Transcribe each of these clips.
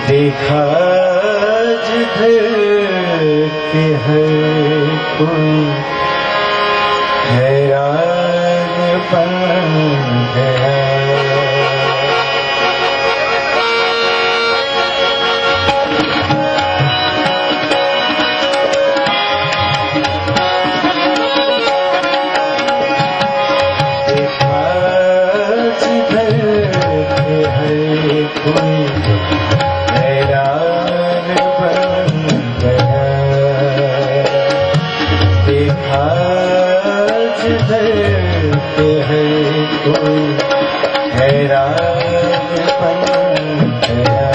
देखा जिधर के है कोई हैरान बन गया। देखा जिधर के है कोई हैरान बन गया। देखा जिधर के है कोई हैरान बन गया।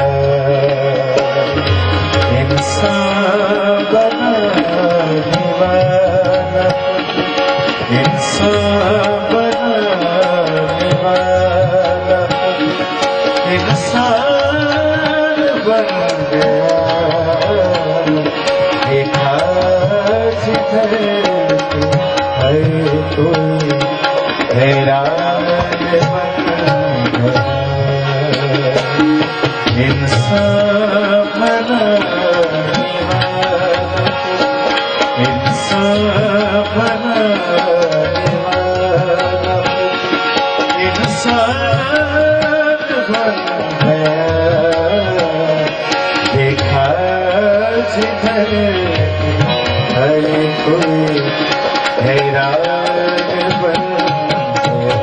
इंसान बनाने वाला, इंसान बनाने वाला इंसान बन गया। देखा जिधर है कोई हैरान बन गया। इंसान बनाने वाला, इंसान बनाने वाला इंसान बन गया। देखा जिधर है कोई हैरान बन गया।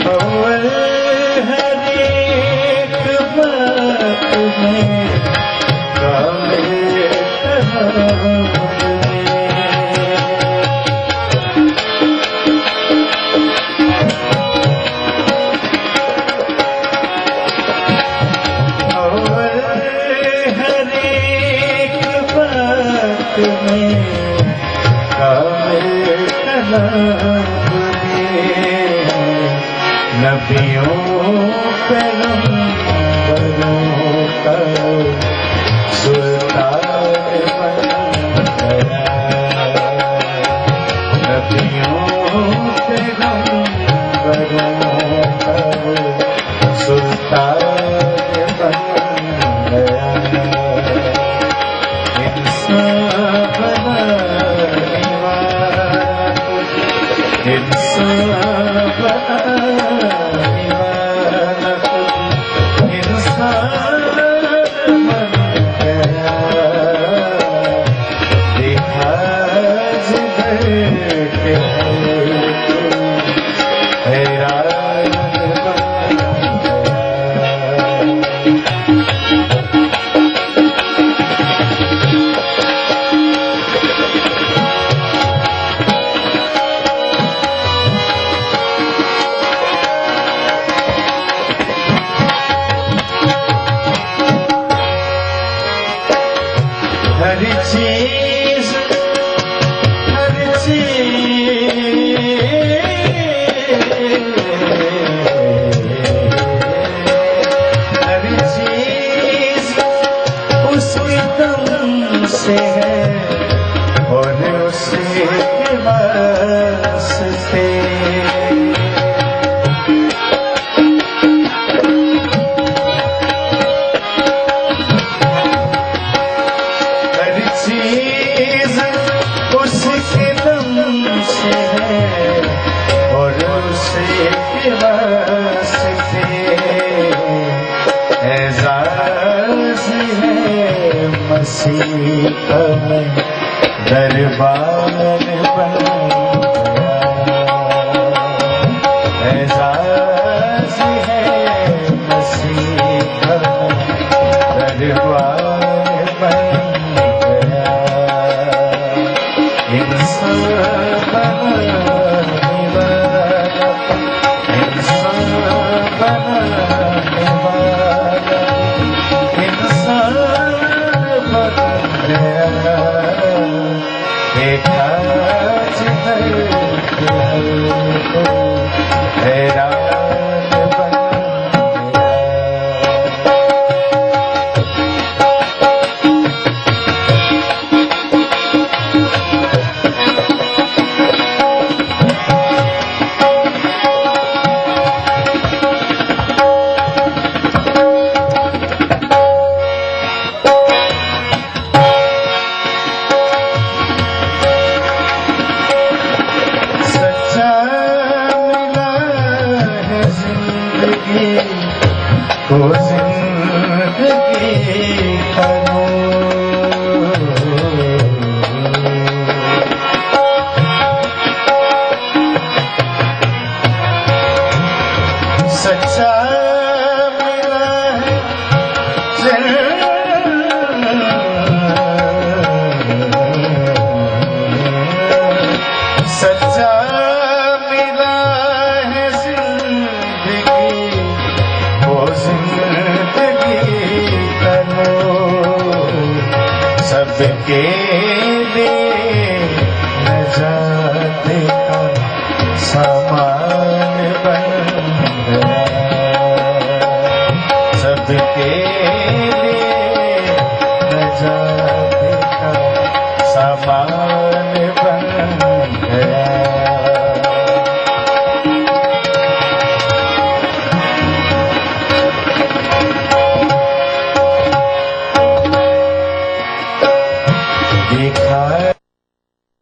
अव्वल हर एक बात में कामिल अव्वल हर एक बात में कामिल नबियों पैगंबरों का सुल्तान बन गया। नबियों पैगंबरों का सुल्तान बन गया। इंसान बनाने वाला, इंसान बनाने वाला इंसान बन गया। देखा जिधर के है कोई हैरान बन गया। हर चीज हर चीज उसके दम से है और उसके वास्ते। चीज उसके दम से है और उसके वास्ते। एजाज है मसीह में दरबार बन गया। एजाज है मसीह में दरबार बन गया। इंसान बनाने वाला, इंसान बनाने वाला इंसान बन गया। देखा जिधर है हैरान को जिंदगी करो। सच्चा मिला है सच्चा मिला है जिंदगी, वो जिंदगी करो। सबके